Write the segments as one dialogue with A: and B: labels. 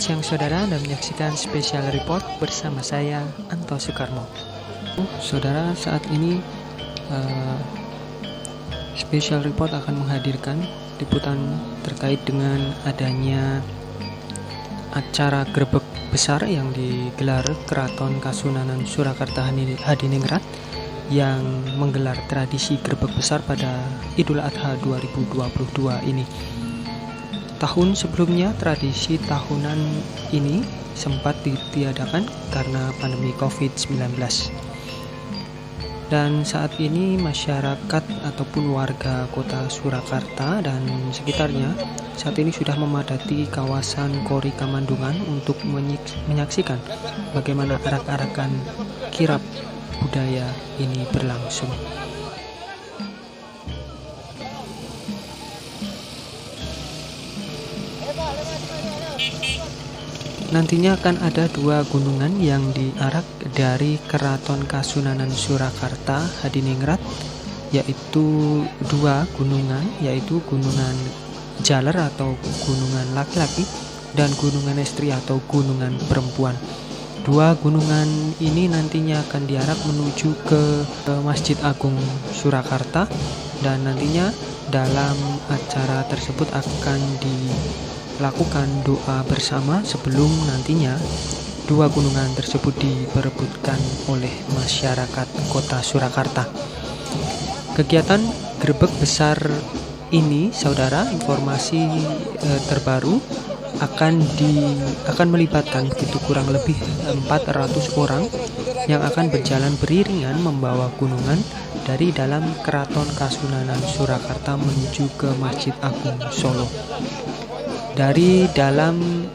A: Selamat siang saudara, Anda menyaksikan Special Report bersama saya Anto Soekarno. Saudara, saat ini Special Report akan menghadirkan liputan terkait dengan adanya acara grebek besar yang digelar Keraton Kasunanan Surakarta Hadiningrat yang menggelar tradisi grebek besar pada Idul Adha 2022 ini. Tahun sebelumnya tradisi tahunan ini sempat ditiadakan karena pandemi COVID-19. Dan saat ini masyarakat ataupun warga kota Surakarta dan sekitarnya saat ini sudah memadati kawasan Kori Kamandungan untuk menyaksikan bagaimana arak-arakan kirap budaya ini berlangsung. Nantinya akan ada dua gunungan yang diarak dari Keraton Kasunanan Surakarta Hadiningrat, yaitu dua gunungan, yaitu Gunungan Jaler atau gunungan laki-laki dan Gunungan Estri atau gunungan perempuan. Dua gunungan ini nantinya akan diarak menuju ke Masjid Agung Surakarta, dan nantinya dalam acara tersebut akan dilakukan doa bersama sebelum nantinya dua gunungan tersebut diperebutkan oleh masyarakat kota Surakarta. Kegiatan grebek besar ini, saudara, informasi terbaru akan melibatkan begitu kurang lebih 400 orang yang akan berjalan beriringan membawa gunungan dari dalam Keraton Kasunanan Surakarta menuju ke Masjid Agung Solo. Dari dalam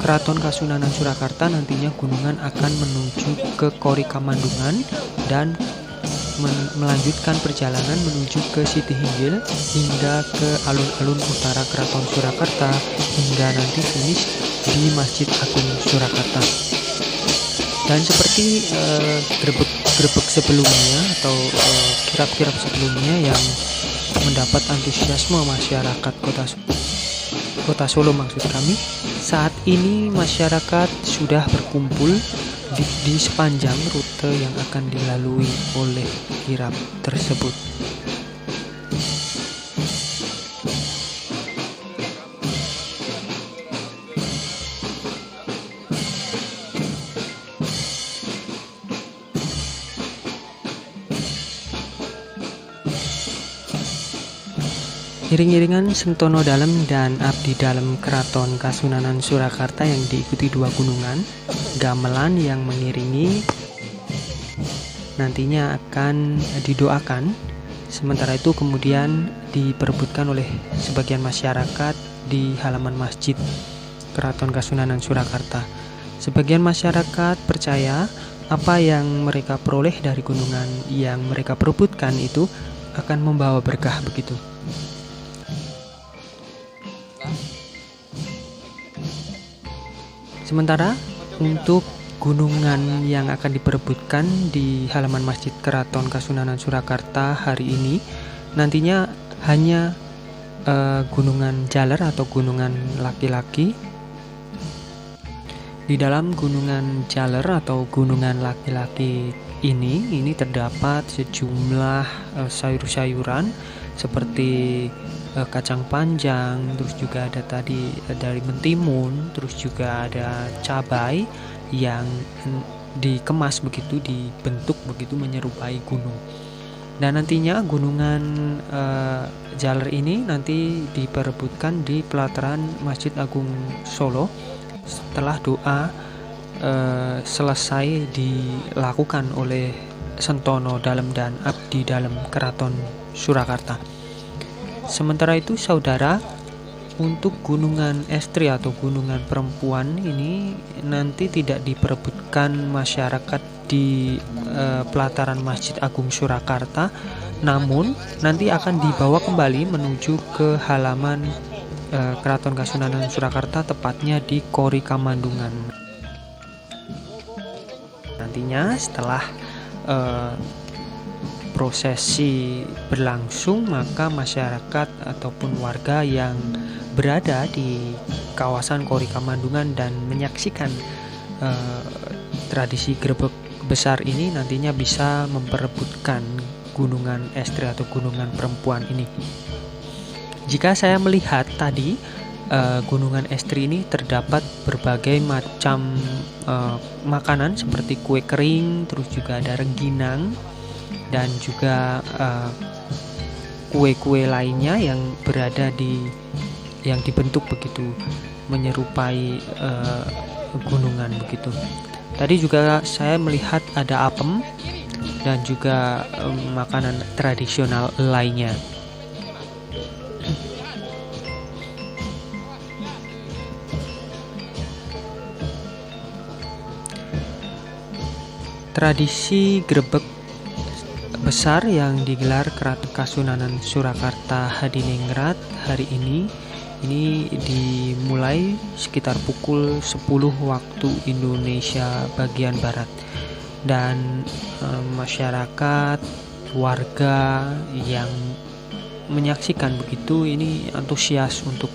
A: Keraton Kasunanan Surakarta nantinya gunungan akan menuju ke Kori Kamandungan dan melanjutkan perjalanan menuju ke Siti Hinggil hingga ke alun-alun utara Keraton Surakarta hingga nanti finish di Masjid Agung Surakarta. Dan seperti grebek sebelumnya atau kirap-kirap sebelumnya yang mendapat antusiasme masyarakat Kota Solo maksud kami, saat ini masyarakat sudah berkumpul di sepanjang rute yang akan dilalui oleh kirap tersebut. Iring-iringan Sentono Dalem dan Abdi Dalem Keraton Kasunanan Surakarta yang diikuti dua gunungan gamelan yang mengiringi nantinya akan didoakan. Sementara itu kemudian diperebutkan oleh sebagian masyarakat di halaman Masjid Keraton Kasunanan Surakarta. Sebagian masyarakat percaya apa yang mereka peroleh dari gunungan yang mereka perebutkan itu akan membawa berkah begitu. Sementara untuk gunungan yang akan diperebutkan di halaman Masjid Keraton Kasunanan Surakarta hari ini nantinya hanya Gunungan Jaler atau gunungan laki-laki. Di dalam Gunungan Jaler atau gunungan laki-laki ini terdapat sejumlah sayur-sayuran seperti kacang panjang, terus juga ada tadi dari mentimun, terus juga ada cabai yang dikemas begitu, dibentuk begitu menyerupai gunung. Dan nantinya gunungan Jaler ini nanti diperebutkan di pelataran Masjid Agung Solo setelah doa selesai dilakukan oleh Sentono Dalem dan Abdi Dalem Keraton Surakarta. Sementara itu saudara, untuk Gunungan Estri atau gunungan perempuan ini nanti tidak diperebutkan masyarakat di pelataran Masjid Agung Surakarta, namun nanti akan dibawa kembali menuju ke halaman Keraton Kasunanan Surakarta, tepatnya di Kori Kamandungan. Nantinya setelah prosesi berlangsung, maka masyarakat ataupun warga yang berada di kawasan Kori Kamandungan dan menyaksikan tradisi grebek besar ini nantinya bisa memperebutkan gunungan estri atau gunungan perempuan ini. Jika saya melihat tadi gunungan estri ini terdapat berbagai macam makanan seperti kue kering, terus juga ada rengginang dan juga kue-kue lainnya yang berada yang dibentuk begitu menyerupai gunungan begitu. Tadi juga saya melihat ada apem dan juga makanan tradisional lainnya. Tradisi grebek besar yang digelar Keraton Kasunanan Surakarta Hadiningrat hari ini dimulai sekitar pukul 10 waktu Indonesia bagian barat, dan masyarakat warga yang menyaksikan begitu ini antusias untuk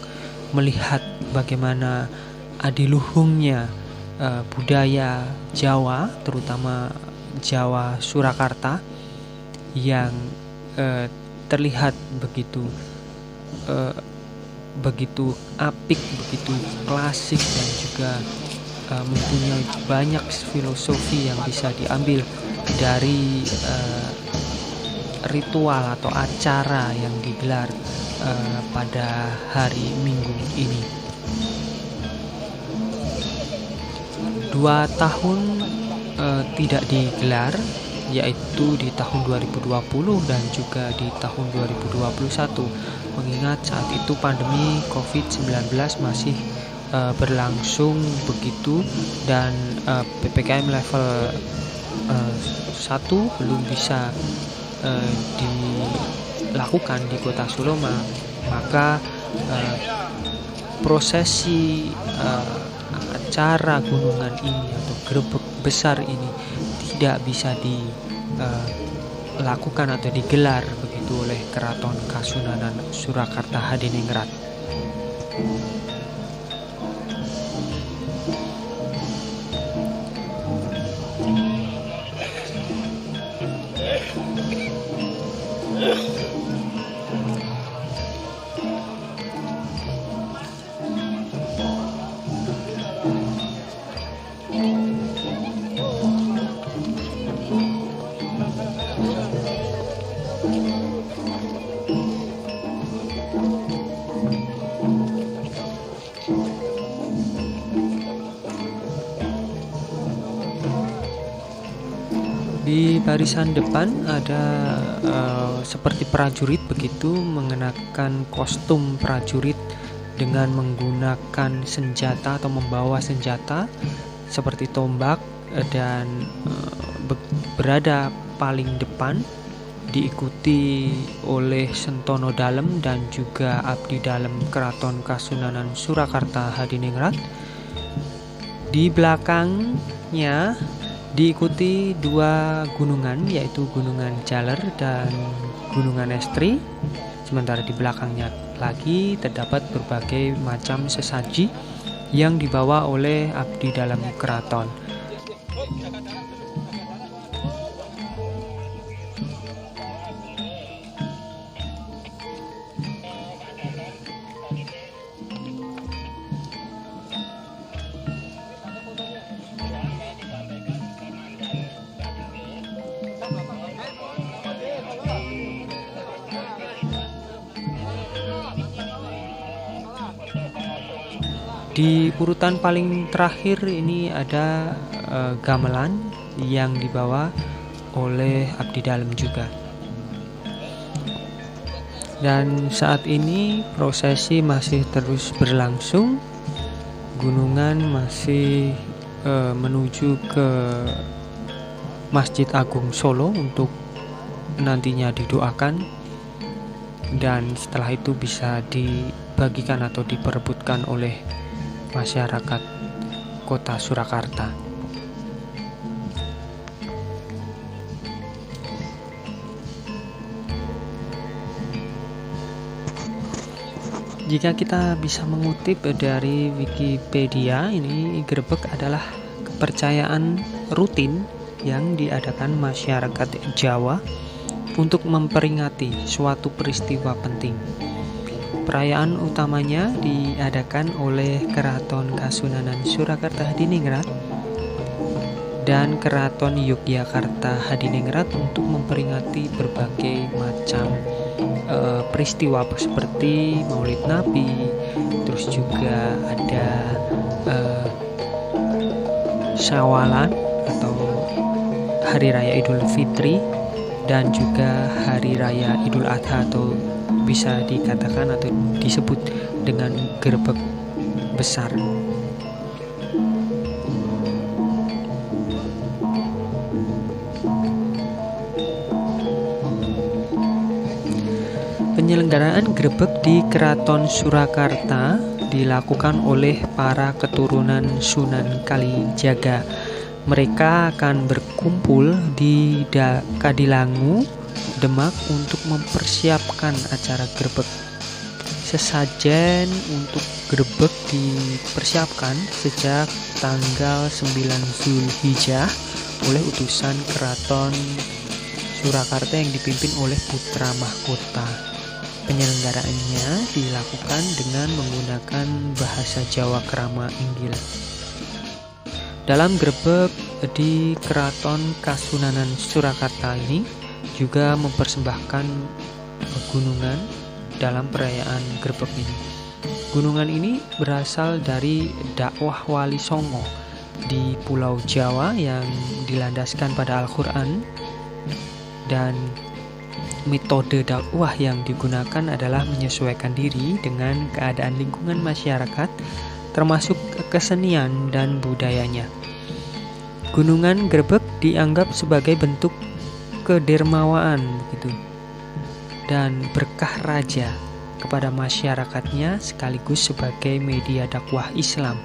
A: melihat bagaimana adiluhungnya budaya Jawa, terutama Jawa Surakarta yang terlihat begitu apik, begitu klasik, dan juga mempunyai banyak filosofi yang bisa diambil dari ritual atau acara yang digelar pada hari Minggu ini. 2 tahun tidak digelar, yaitu di tahun 2020 dan juga di tahun 2021, mengingat saat itu pandemi COVID-19 masih berlangsung begitu, dan PPKM level 1 belum bisa dilakukan di Kota Solo, maka prosesi acara gunungan ini atau grebek besar ini tidak bisa dilakukan atau digelar begitu oleh Keraton Kasunanan Surakarta Hadiningrat. Di barisan depan ada seperti prajurit begitu, mengenakan kostum prajurit dengan menggunakan senjata atau membawa senjata seperti tombak, dan berada paling depan diikuti oleh Sentono Dalem dan juga Abdi Dalem Keraton Kasunanan Surakarta Hadiningrat. Di belakangnya diikuti 2 gunungan, yaitu Gunungan Jaler dan Gunungan Estri. Sementara di belakangnya lagi terdapat berbagai macam sesaji yang dibawa oleh Abdi Dalem Keraton. Di urutan paling terakhir ini ada gamelan yang dibawa oleh Abdi Dalem juga. Dan saat ini prosesi masih terus berlangsung. Gunungan masih menuju ke Masjid Agung Solo untuk nantinya didoakan, dan setelah itu bisa dibagikan atau diperebutkan oleh masyarakat Kota Surakarta. Jika kita bisa mengutip dari Wikipedia, ini grebek adalah kepercayaan rutin yang diadakan masyarakat Jawa untuk memperingati suatu peristiwa penting. Perayaan utamanya diadakan oleh Keraton Kasunanan Surakarta Hadiningrat dan Keraton Yogyakarta Hadiningrat untuk memperingati berbagai macam peristiwa seperti Maulid Nabi, terus juga ada Syawalan atau Hari Raya Idul Fitri, dan juga Hari Raya Idul Adha atau bisa dikatakan atau disebut dengan grebek besar. Penyelenggaraan grebek di Keraton Surakarta dilakukan oleh para keturunan Sunan Kalijaga. Mereka akan berkumpul di Kadilangu, Demak untuk mempersiapkan acara grebek. Sesajen untuk grebek dipersiapkan sejak tanggal 9 Zulhijjah oleh utusan Keraton Surakarta yang dipimpin oleh putra mahkota. Penyelenggaraannya dilakukan dengan menggunakan bahasa Jawa Krama Inggil. Dalam grebek di Keraton Kasunanan Surakarta ini juga mempersembahkan gunungan dalam perayaan grebek ini. Gunungan ini berasal dari dakwah Wali Songo di Pulau Jawa yang dilandaskan pada Al-Quran, dan metode dakwah yang digunakan adalah menyesuaikan diri dengan keadaan lingkungan masyarakat, termasuk kesenian dan budayanya. Gunungan grebek dianggap sebagai bentuk kedermawaan gitu, dan berkah raja kepada masyarakatnya sekaligus sebagai media dakwah Islam.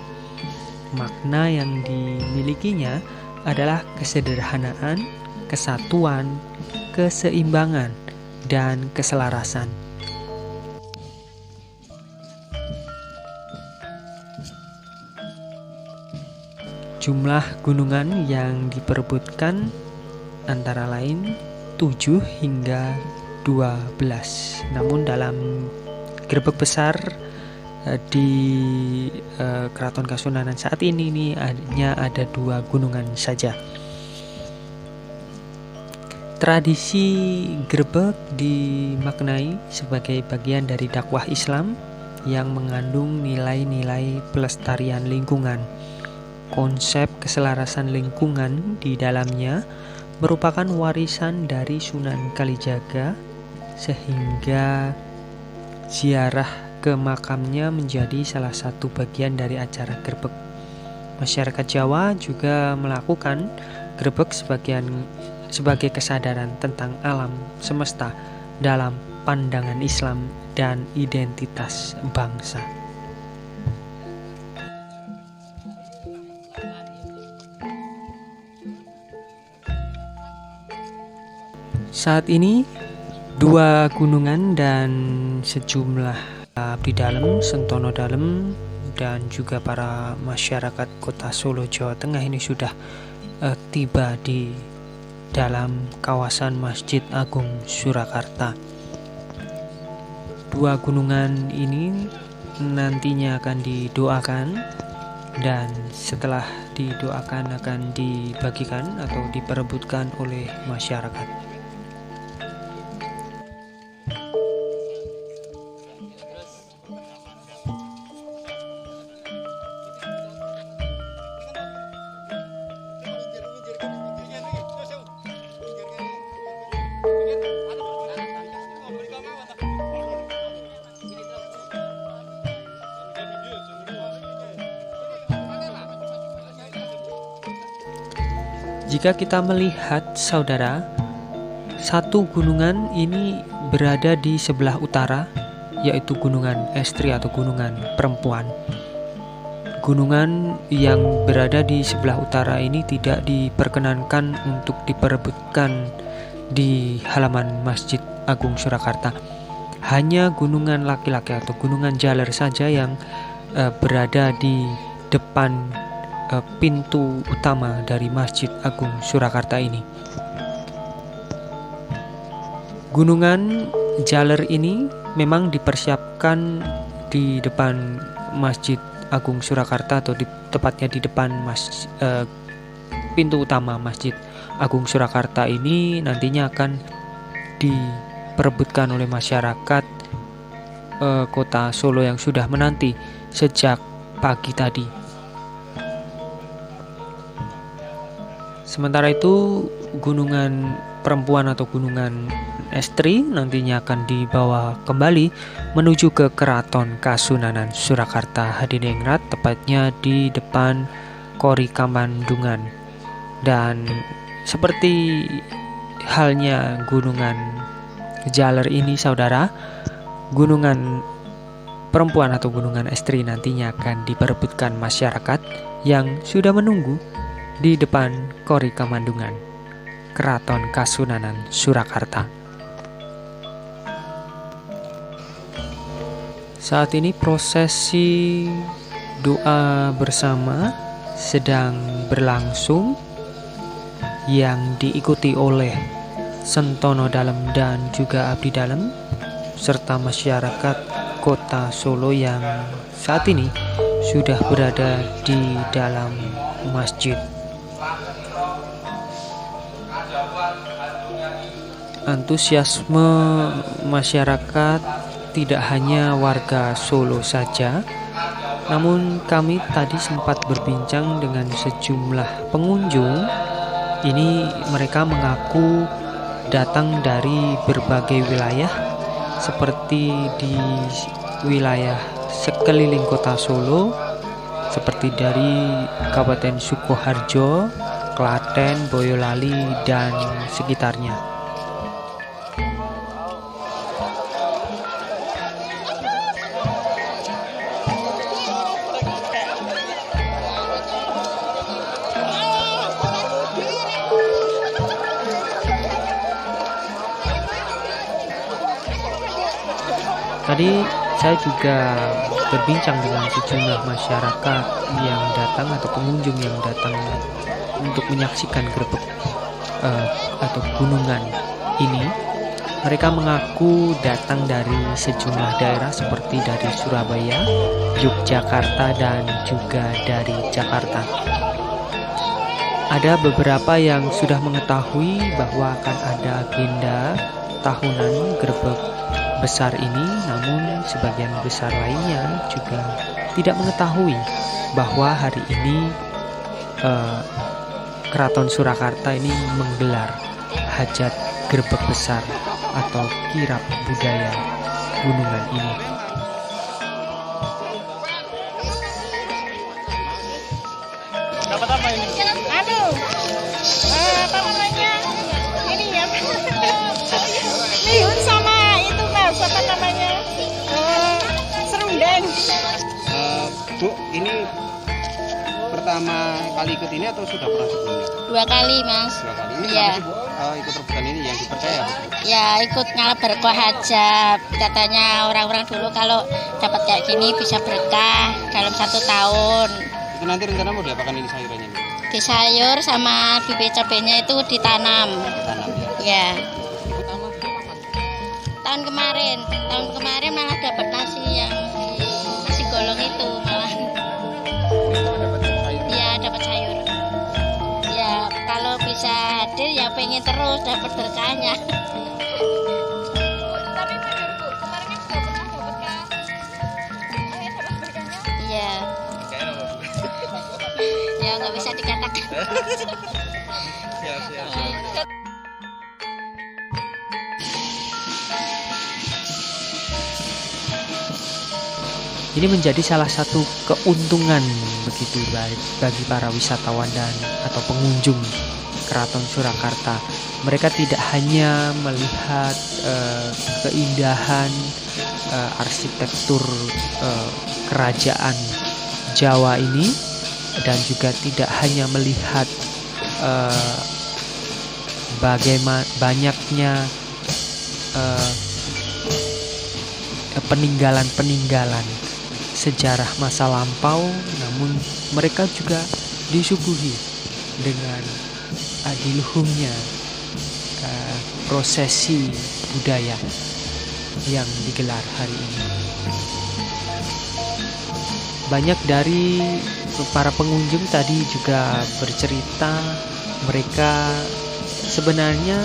A: Makna yang dimilikinya adalah kesederhanaan, kesatuan, keseimbangan, dan keselarasan. Jumlah gunungan yang diperebutkan antara lain 7 hingga 12. Namun dalam grebek besar di Keraton Kasunanan saat ini hanya ada 2 gunungan saja. Tradisi grebek dimaknai sebagai bagian dari dakwah Islam yang mengandung nilai-nilai pelestarian lingkungan. Konsep keselarasan lingkungan di dalamnya merupakan warisan dari Sunan Kalijaga, sehingga ziarah ke makamnya menjadi salah satu bagian dari acara grebek. Masyarakat Jawa juga melakukan grebek sebagai kesadaran tentang alam semesta dalam pandangan Islam dan identitas bangsa. Saat ini 2 gunungan dan sejumlah abdi dalem, sentono dalem, dan juga para masyarakat kota Solo, Jawa Tengah ini sudah tiba di dalam kawasan Masjid Agung Surakarta. 2 gunungan ini nantinya akan didoakan, dan setelah didoakan akan dibagikan atau diperebutkan oleh masyarakat. Jika kita melihat, saudara, satu gunungan ini berada di sebelah utara, yaitu Gunungan Estri atau Gunungan Perempuan. Gunungan yang berada di sebelah utara ini tidak diperkenankan untuk diperebutkan di halaman Masjid Agung Surakarta. Hanya gunungan laki-laki atau gunungan jaler saja yang berada di depan pintu utama dari Masjid Agung Surakarta ini. Gunungan jaler ini memang dipersiapkan di depan Masjid Agung Surakarta, atau tepatnya di depan pintu utama Masjid Agung Surakarta ini nantinya akan diperebutkan oleh masyarakat kota Solo yang sudah menanti sejak pagi tadi. Sementara itu, gunungan perempuan atau gunungan Estri nantinya akan dibawa kembali menuju ke Keraton Kasunanan Surakarta Hadiningrat, tepatnya di depan Kori Kamandungan. Dan seperti halnya gunungan jaler ini, saudara, gunungan perempuan atau gunungan Estri nantinya akan diperebutkan masyarakat yang sudah menunggu di depan Kori Kamandungan, Keraton Kasunanan Surakarta. Saat ini prosesi doa bersama sedang berlangsung yang diikuti oleh Sentono Dalem dan juga Abdi Dalem serta masyarakat kota Solo yang saat ini sudah berada di dalam masjid. Antusiasme masyarakat tidak hanya warga Solo saja, namun kami tadi sempat berbincang dengan sejumlah pengunjung. Ini mereka mengaku datang dari berbagai wilayah, seperti di wilayah sekeliling kota Solo, seperti dari Kabupaten Sukoharjo, Klaten, Boyolali, dan sekitarnya. Tadi saya juga berbincang dengan sejumlah masyarakat yang datang atau pengunjung yang datang untuk menyaksikan grebek atau gunungan ini. Mereka mengaku datang dari sejumlah daerah seperti dari Surabaya, Yogyakarta, dan juga dari Jakarta. Ada beberapa yang sudah mengetahui bahwa akan ada agenda tahunan grebek besar ini, namun sebagian besar lainnya juga tidak mengetahui bahwa hari ini Keraton Surakarta ini menggelar hajat grebek besar atau kirab budaya gunungan ini.
B: Dapat apa ini? Apa namanya? Ini ya. Mihun sama itu Mas, apa namanya? Serundeng.
C: Bu, ini pertama kali ikut ini atau sudah pernah sebelumnya?
D: 2 kali, Mas.
C: 2 kali. Ini
D: Iya.
C: kenapa sih, Bu? Ikut rebutan ini yang dipercaya, Bu?
D: Ya, ikut ngalap berkah hajat. Katanya orang-orang dulu kalau dapat kayak gini bisa berkah dalam 1 tahun.
C: Itu nanti rencana mau diapakan ini sayurannya ini?
D: Di sayur sama bibit cabenya itu ditanam.
C: Tanam ya.
D: Ya.
C: Pertama
D: Tahun kemarin malah dapat nasi yang nasi golong itu malah.
C: dapat sayur.
D: Ya, dapat sayur. Ya, kalau bisa hadir ya pengen terus dapat berkahnya.
B: Tapi benar Bu, kemarin kan sudah pernah dapat kan? Akhirnya dapat berkahnya.
D: Iya. Ya nggak bisa dikatakan.
C: Siap.
A: Ini menjadi salah satu keuntungan begitu bagi para wisatawan dan atau pengunjung Keraton Surakarta. Mereka tidak hanya melihat keindahan arsitektur kerajaan Jawa ini, dan juga tidak hanya melihat bagaimana banyaknya peninggalan-peninggalan sejarah masa lampau, namun mereka juga disuguhi dengan diluhungnya prosesi budaya yang digelar hari ini. Banyak dari para pengunjung tadi juga bercerita mereka sebenarnya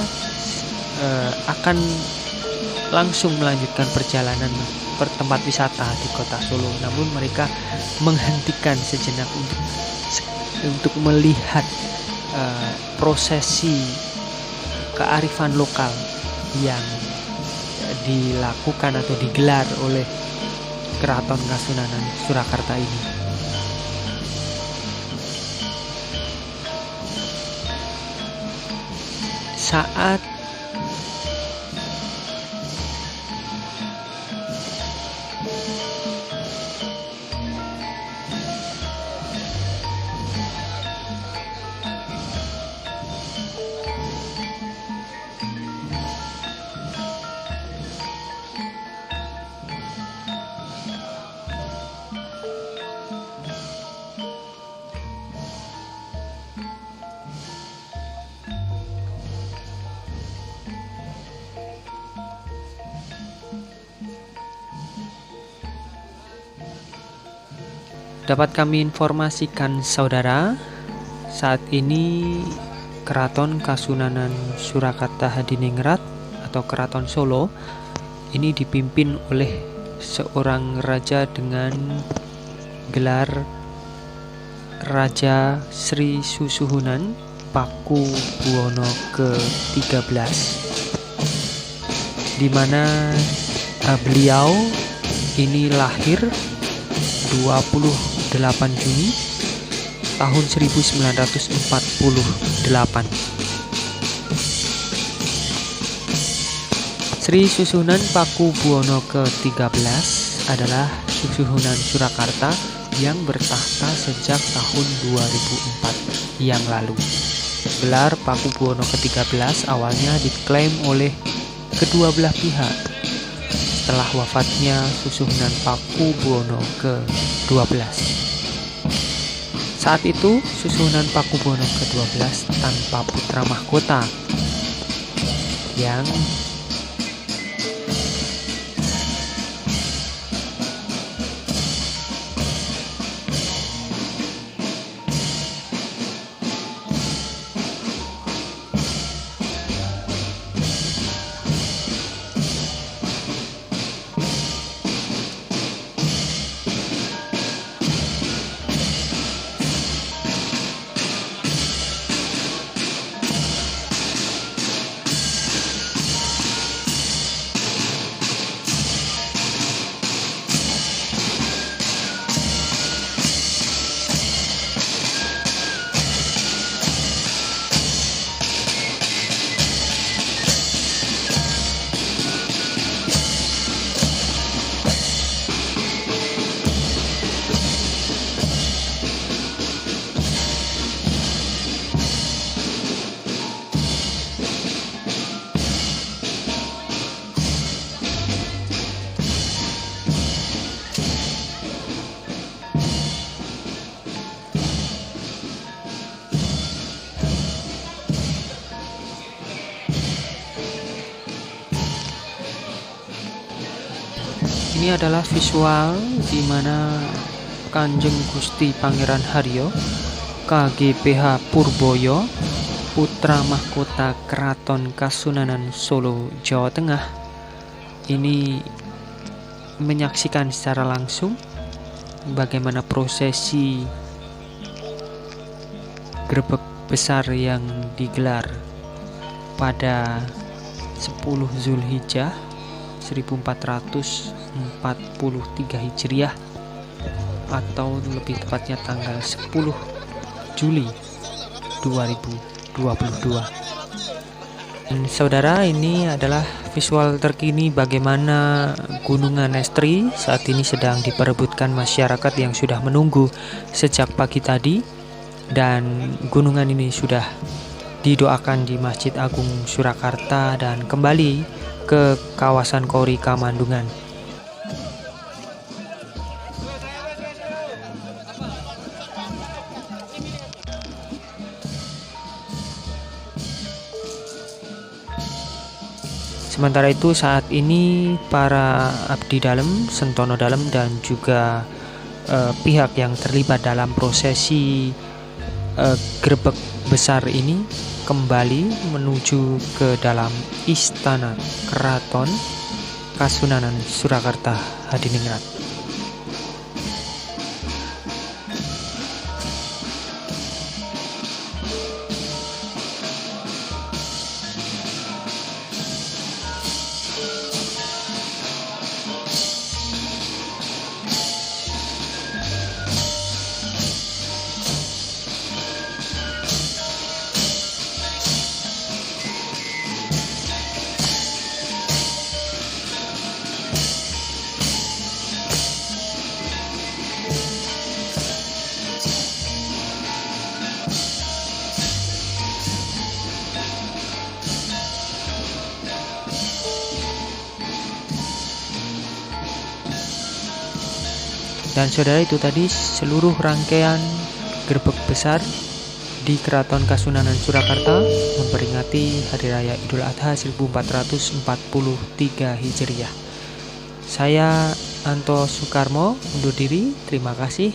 A: akan langsung melanjutkan perjalanan tempat wisata di kota Solo, namun mereka menghentikan sejenak untuk melihat prosesi kearifan lokal yang dilakukan atau digelar oleh Keraton Kasunanan Surakarta ini. Saat dapat kami informasikan saudara, saat ini Keraton Kasunanan Surakarta Hadiningrat atau Keraton Solo ini dipimpin oleh seorang raja dengan gelar Raja Sri Susuhunan Pakubuwono ke-13, di mana beliau ini lahir 28 Juni tahun 1948. Sri Susuhunan Pakubuwono ke-13 adalah Susuhunan Surakarta yang bertahta sejak tahun 2004 yang lalu. Gelar Pakubuwono ke-13 awalnya diklaim oleh kedua belah pihak setelah wafatnya Susuhunan Pakubuwono ke-12. Saat itu Susuhunan Pakubuwono ke-12 tanpa putra mahkota yang ini adalah visual di mana Kanjeng Gusti Pangeran Haryo KGPH Purboyo, putra mahkota Keraton Kasunanan Solo, Jawa Tengah, ini menyaksikan secara langsung bagaimana prosesi grebek besar yang digelar pada 10 Zulhijjah 1443 Hijriah atau lebih tepatnya tanggal 10 Juli 2022. Dan saudara, ini adalah visual terkini bagaimana Gunungan Estri saat ini sedang diperebutkan masyarakat yang sudah menunggu sejak pagi tadi, dan gunungan ini sudah didoakan di Masjid Agung Surakarta dan kembali ke kawasan Kori Kamandungan. Sementara itu saat ini para abdi dalam, sentono dalam dan juga pihak yang terlibat dalam prosesi grebek besar ini kembali menuju ke dalam istana Keraton Kasunanan Surakarta Hadiningrat. Dan saudara, itu tadi seluruh rangkaian grebek besar di Keraton Kasunanan Surakarta memperingati Hari Raya Idul Adha 1443 Hijriah. Saya Anto Soekarmo undur diri. Terima kasih.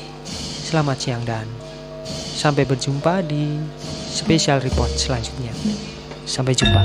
A: Selamat siang dan sampai berjumpa di special report selanjutnya. Sampai jumpa.